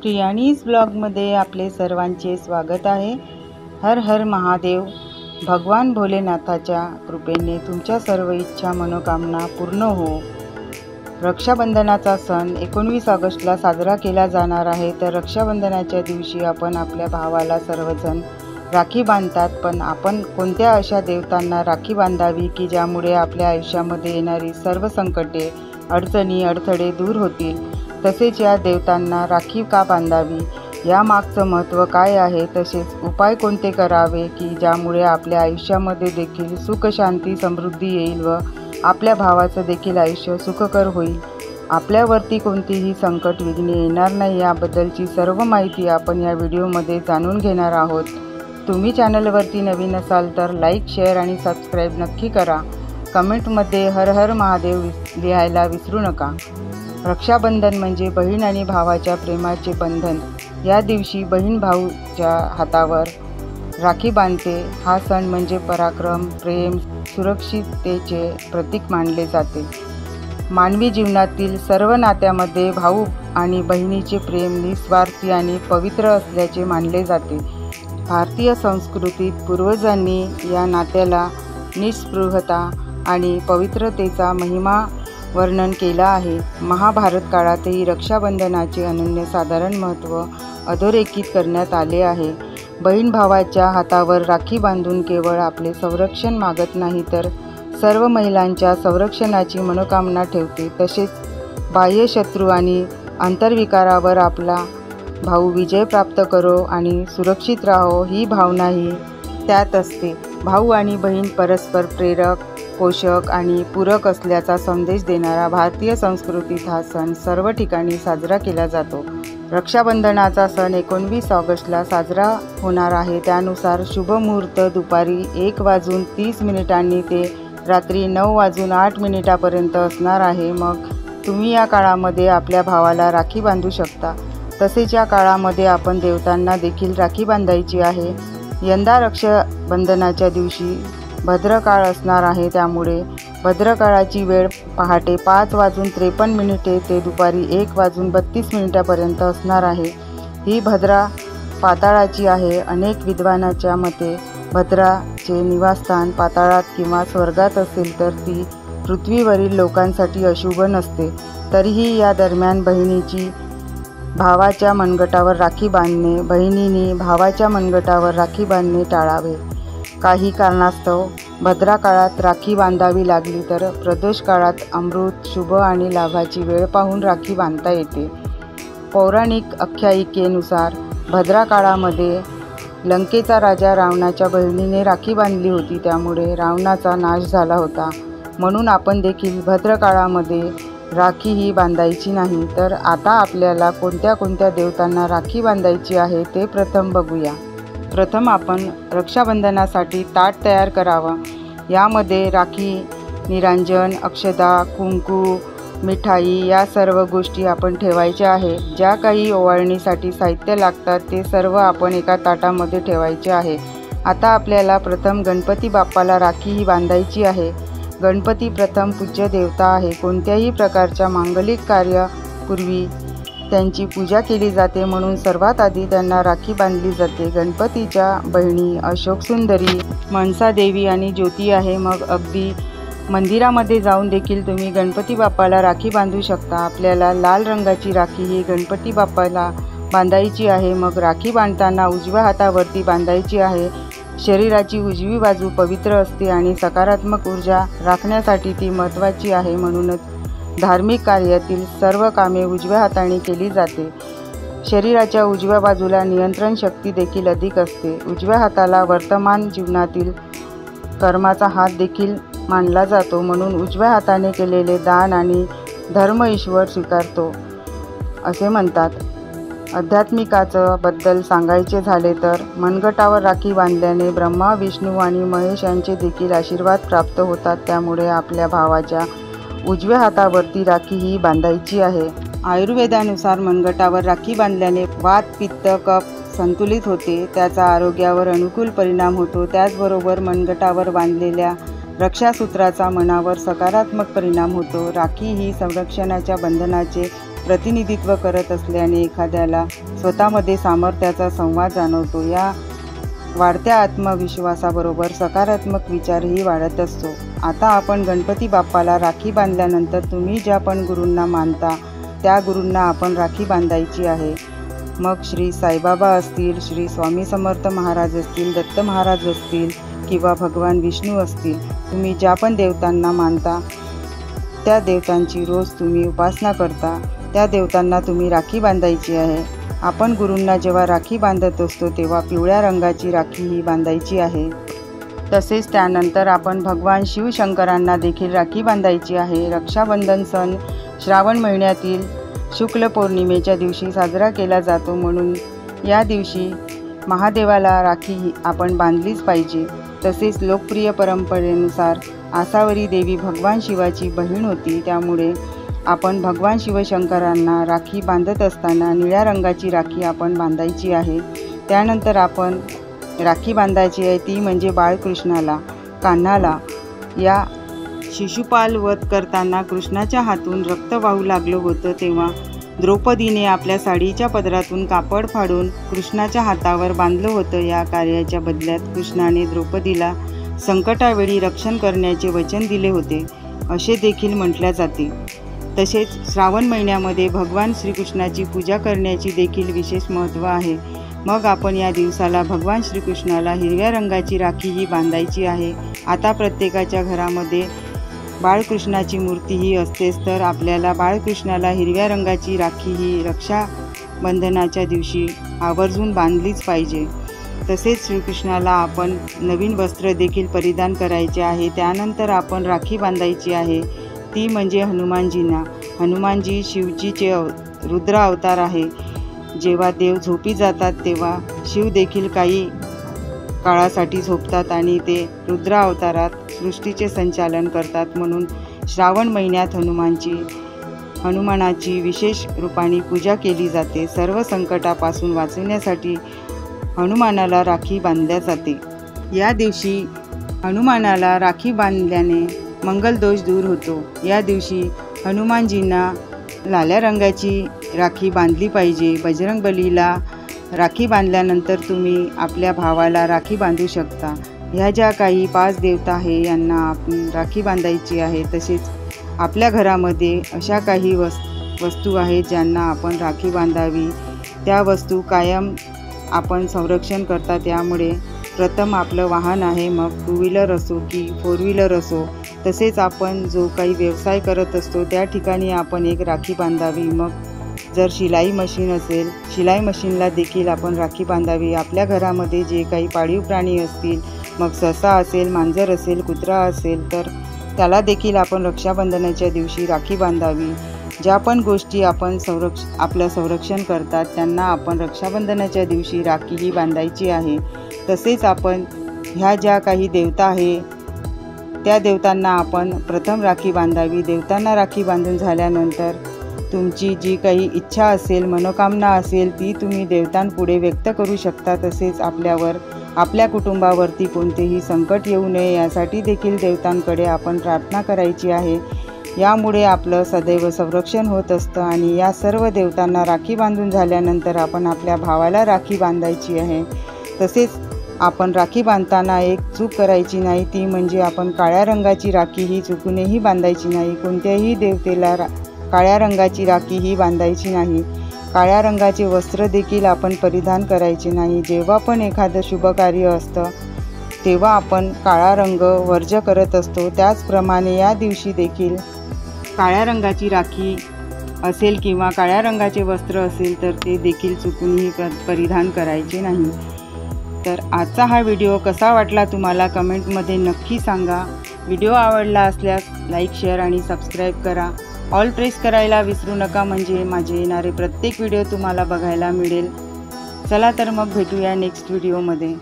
प्रियाणीज ब्लॉगमध्ये आपले सर्वांचे स्वागत आहे। हर हर महादेव। भगवान भोलेनाथाच्या कृपेने तुमच्या सर्व इच्छा मनोकामना पूर्ण हो। रक्षाबंधनाचा सण 19 ऑगस्टला साजरा केला जाणार आहे। तर रक्षाबंधनाच्या दिवशी आपण आपल्या भावाला सर्वजण राखी बांधतात, पण आपण कोणत्या अशा देवतांना राखी बांधावी की ज्यामुळे आपल्या आयुष्यामध्ये येणारी सर्व संकटे, अडचणी, अडथळे दूर होतील। तसेच या देवतांना राखी का बांधावी, यामागचं महत्त्व काय आहे, तसेच उपाय कोणते करावे की ज्यामुळे आपल्या आयुष्यामध्ये देखील सुख, शांती, समृद्धी येईल व आपल्या भावाचं देखील आयुष्य सुखकर होईल, आपल्यावरती कोणतीही संकट विघ्ने येणार नाही, याबद्दलची सर्व माहिती आपण या व्हिडिओमध्ये जाणून घेणार आहोत। तुम्ही चॅनलवरती नवीन असाल तर लाईक, शेअर आणि सबस्क्राईब नक्की करा। कमेंटमध्ये हर हर महादेव लिहायला विसरू नका। रक्षाबंधन म्हणजे बहीण आणि भावाच्या प्रेमाचे बंधन। या दिवशी बहीण भाऊच्या हातावर राखी बांधते। हा सण म्हणजे पराक्रम, प्रेम, सुरक्षिततेचे प्रतीक मानले जाते। मानवी जीवनातील सर्व नात्यामध्ये भाऊ आणि बहिणीचे प्रेम निस्वार्थी आणि पवित्र असल्याचे मानले जाते। भारतीय संस्कृतीत पूर्वजांनी या नात्याला निस्पृहता आणि पवित्रतेचा महिमा वर्णन केला आहे। महाभारत काळातही रक्षाबंधनाचे अनन्यसाधारण महत्त्व अधोरेखित करण्यात आले आहे। बहीण भावाच्या हातावर राखी बांधून केवळ आपले संरक्षण मागत नाही, तर सर्व महिलांच्या संरक्षणाची मनोकामना ठेवते। तसेच बाह्य शत्रू आणि अंतर्विकारावर आपला भाऊ विजय प्राप्त करो आणि सुरक्षित राहो, ही भावनाही त्यात असते। भाऊ आणि बहीण परस्पर प्रेरक, पोषक आणि पूरक असल्याचा संदेश देणारा भारतीय संस्कृतीत हा सण सर्व ठिकाणी साजरा केला जातो। रक्षाबंधनाचा सण 19 ऑगस्टला साजरा होणार आहे। त्यानुसार शुभ मुहूर्त दुपारी 1:30 ते रात्री 9:08 असणार आहे। मग तुम्ही या काळामध्ये आपल्या भावाला राखी बांधू शकता। तसेच या काळामध्ये आपण देवतांना देखील राखी बांधायची आहे। यंदा रक्षाबंधनाच्या दिवशी भद्रकाळ असणार आहे, त्यामुळे भद्रकाळाची वेळ पहाटे 5:53 ते दुपारी 1:32 असणार आहे। ही भद्रा पाताळाची आहे। अनेक विद्वानाच्या मते भद्राचे निवासस्थान पाताळात किंवा स्वर्गात असेल तर ती पृथ्वीवरील लोकांसाठी अशुभ नसते। तरीही या दरम्यान भावाच्या मनगटावर राखी बांधणे, बहिणीने भावाच्या मनगटावर राखी बांधणे टाळावे। काही कारणास्तव भद्रा काळात राखी बांधावी लागली तर प्रदोष काळात अमृत, शुभ आणि लाभाची वेळ पाहून राखी बांधता येते। पौराणिक आख्यायिकेनुसार भद्रा काळामध्ये लंकेचा राजा रावणाच्या बहिणीने राखी बांधली होती, त्यामुळे रावणाचा नाश झाला होता। म्हणून आपण देखील भद्र काळामध्ये राखी ही बांधायची नाही। तर आता आपल्याला कोणत्या कोणत्या देवतांना राखी बांधायची आहे ते प्रथम बघूया। प्रथम आपण रक्षाबंधनासाठी ताट तयार करावा। यामध्ये राखी, निरांजन, अक्षता, कुंकू, मिठाई या सर्व गोष्टी आपण ठेवायच्या आहे। ज्या काही ओवाळणीसाठी साहित्य लागतात ते सर्व आपण एका ताटामध्ये ठेवायचे आहे। आता आपल्याला प्रथम गणपती बाप्पाला राखी ही बांधायची आहे। गणपती प्रथम पूज्य देवता आहे। कोणत्याही प्रकारच्या मांगलिक कार्यापूर्वी त्यांची पूजा केली जाते, म्हणून सर्वात आधी त्यांना राखी बांधली जाते। गणपतीच्या बहिणी अशोकसुंदरी, मनसादेवी आणि ज्योती आहे। मग अगदी मंदिरामध्ये जाऊन देखील तुम्ही गणपती बाप्पाला राखी बांधू शकता। आपल्याला लाल रंगाची राखी ही गणपती बाप्पाला बांधायची आहे। मग राखी बांधताना उजव्या हातावरती बांधायची आहे। शरीराची उजवी बाजू पवित्र असते आणि सकारात्मक ऊर्जा राखण्यासाठी ती महत्त्वाची आहे। म्हणूनच धार्मिक कार्यातील सर्व कामे उजव्या हाताने केली जाते। शरीराच्या उजव्या बाजूला नियंत्रण शक्ती देखील अधिक असते। उजव्या हाताला वर्तमान जीवनातील कर्माचा हात देखील मानला जातो, म्हणून उजव्या हाताने केलेले दान आणि धर्म ईश्वर स्वीकारतो असे म्हणतात। आध्यात्मिकाचं बद्दल सांगायचे झाले तर मनगटावर राखी बांधल्याने ब्रह्मा, विष्णू आणि महेश यांचे देखील आशीर्वाद प्राप्त होतात। त्यामुळे आपल्या भावाच्या उजव्या हातावरती राखी ही बांधायची आहे। आयुर्वेदानुसार मनगटावर राखी बांधल्याने वात, पित्त, कफ संतुलित होते, त्याचा आरोग्यावर अनुकूल परिणाम होतो। त्याचबरोबर मनगटावर बांधलेल्या रक्षासूत्राचा मनावर सकारात्मक परिणाम होतो। राखी ही संरक्षणाच्या बंधनाचे प्रतिनिधित्व करत असल्याने एखाद्याला स्वतःमध्ये सामर्थ्याचा संवाद जाणवतो। या वाढत्या आत्मविश्वासाबरोबर सकारात्मक विचारही वाढत असतो। आता आपण गणपती बाप्पाला राखी बांधल्यानंतर तुम्ही ज्या पण गुरूंना मानता त्या गुरूंना आपण राखी बांधायची आहे। मग श्री साईबाबा असतील, श्री स्वामी समर्थ महाराज असतील, दत्त महाराज असतील किंवा भगवान विष्णू असतील, तुम्ही ज्या पण देवतांना मानता त्या देवतांची रोज तुम्ही उपासना करता त्या देवतांना तुम्ही राखी बांधायची आहे। आपण गुरूंना जेव्हा राखी बांधत असतो तेव्हा पिवळ्या रंगाची राखी ही बांधायची आहे। तसेच त्यानंतर आपण भगवान शिवशंकरांना देखील राखी बांधायची आहे। रक्षाबंधन सण श्रावण महिन्यातील शुक्ल पौर्णिमेच्या दिवशी साजरा केला जातो, म्हणून या दिवशी महादेवाला राखी आपण बांधलीच पाहिजे। तसेच लोकप्रिय परंपरेनुसार आसावरी देवी भगवान शिवाची बहीण होती, त्यामुळे आपण भगवान शिवशंकरांना राखी बांधत असताना निळ्या रंगाची राखी आपण बांधायची आहे। त्यानंतर आपण राखी बांधायची आहे ती म्हणजे बाळकृष्णाला, कान्हाला। या शिशुपाल वध करताना कृष्णाच्या हातून रक्त वाहू लागलं होतं, तेव्हा द्रौपदीने आपल्या साडीच्या पदरातून कापड फाडून कृष्णाच्या हातावर बांधलं होतं। या कार्याच्या बदल्यात कृष्णाने द्रौपदीला संकटावेळी रक्षण करण्याचे वचन दिले होते असे देखील म्हटले जाते। तसेच श्रावण महिन्यामध्ये भगवान श्रीकृष्णाची पूजा करण्याची देखील विशेष महत्त्व आहे। मग आपण या दिवसाला भगवान श्रीकृष्णाला हिरव्या रंगाची राखी ही बांधायची आहे। आता प्रत्येकाच्या घरामध्ये बाळकृष्णाची मूर्तीही असतेच, तर आपल्याला बाळकृष्णाला हिरव्या रंगाची राखी ही रक्षाबंधनाच्या दिवशी आवर्जून बांधलीच पाहिजे। तसेच श्रीकृष्णाला आपण नवीन वस्त्र देखील परिधान करायचे आहे। त्यानंतर आपण राखी बांधायची आहे ती म्हणजे हनुमानजींना। हनुमानजी शिवजीचे रुद्र अवतार आहे। जेव्हा देव झोपी जातात तेव्हा शिव देखील काही काळासाठी झोपतात आणि ते रुद्र अवतारात सृष्टीचे संचालन करतात, म्हणून श्रावण महिन्यात हनुमानाची विशेष रूपाने पूजा केली जाते। सर्व संकटापासून वाचवण्यासाठी हनुमानाला राखी बांधल्या जाते। या दिवशी हनुमानाला राखी बांधल्याने मंगलदोष दूर होतो। या दिवशी हनुमानजींना लाल्या रंगाची राखी बांधली पाहिजे। बजरंगबलीला राखी बांधल्यानंतर तुम्ही आपल्या भावाला राखी बांधू शकता। ह्या ज्या काही 5 देवता आहे यांना आपण राखी बांधायची आहे। तसेच आपल्या घरामध्ये अशा काही वस्तू आहेत ज्यांना आपण राखी बांधावी, त्या वस्तू कायम आपण संरक्षण करता। त्यामुळे प्रथम आपलं वाहन आहे, मग 2 व्हीलर असो की 4 व्हीलर असो, तसेच आपण जो काही व्यवसाय करत असतो त्या ठिकाणी आपण एक राखी बांधावी। मग जर शिलाई मशीन असेल, शिलाई मशीनला देखील आपण राखी बांधावी। आपल्या घरामध्ये जे काही पाळीव प्राणी असतील, मग ससा असेल, मांजर असेल, कुत्रा असेल, तर त्याला देखील आपण रक्षाबंधनाच्या दिवशी राखी बांधावी। ज्या पण गोष्टी आपण आपलं संरक्षण करतात त्यांना आपण रक्षाबंधनाच्या दिवशी राखी ही बांधायची आहे। तसेच आपण ह्या ज्या काही देवता आहे त्या देवतांना आपण प्रथम राखी बांधावी। देवतांना राखी बांधून झाल्यानंतर तुमची जी काही इच्छा असेल, मनोकामना असेल ती तुम्ही देवतांपुढे व्यक्त करू शकता। तसेच आपल्या कुटुंबावरती कोणतेही संकट येऊ नये यासाठी देखील देवतांकडे आपण प्रार्थना करायची आहे। यामुळे आपलं सदैव संरक्षण होत असतं। आणि या सर्व देवतांना राखी बांधून झाल्यानंतर आपण आपल्या भावाला राखी बांधायची आहे। तसेच आपण राखी बांधताना एक चूक करायची नाही, ती म्हणजे आपण काळ्या रंगाची राखी ही चुकूनही बांधायची नाही। कोणत्याही देवतेला काळ्या रंगाची राखी ही बांधायची नाही। काळ्या रंगाचे वस्त्र देखील आपण परिधान करायचे नाही। जेव्हा पण एखादं शुभ कार्य असतं तेव्हा आपण काळा रंग वर्ज्य करत असतो। त्याचप्रमाणे या दिवशी देखील काळ्या रंगाची राखी असेल किंवा काळ्या रंगाचे वस्त्र असेल तर ते देखील चुकूनही परिधान करायचे नाही। तर आजचा हा व्हिडिओ कसा वाटला तुम्हाला कमेंटमध्ये नक्की सांगा। व्हिडिओ आवडला असल्यास लाईक, शेअर आणि सबस्क्राईब करा। ऑल प्रेस करायला विसरू नका, म्हणजे माझे येणारे प्रत्येक व्हिडिओ तुम्हाला बघायला मिळेल। चला तर मग भेटूया नेक्स्ट व्हिडिओमध्ये।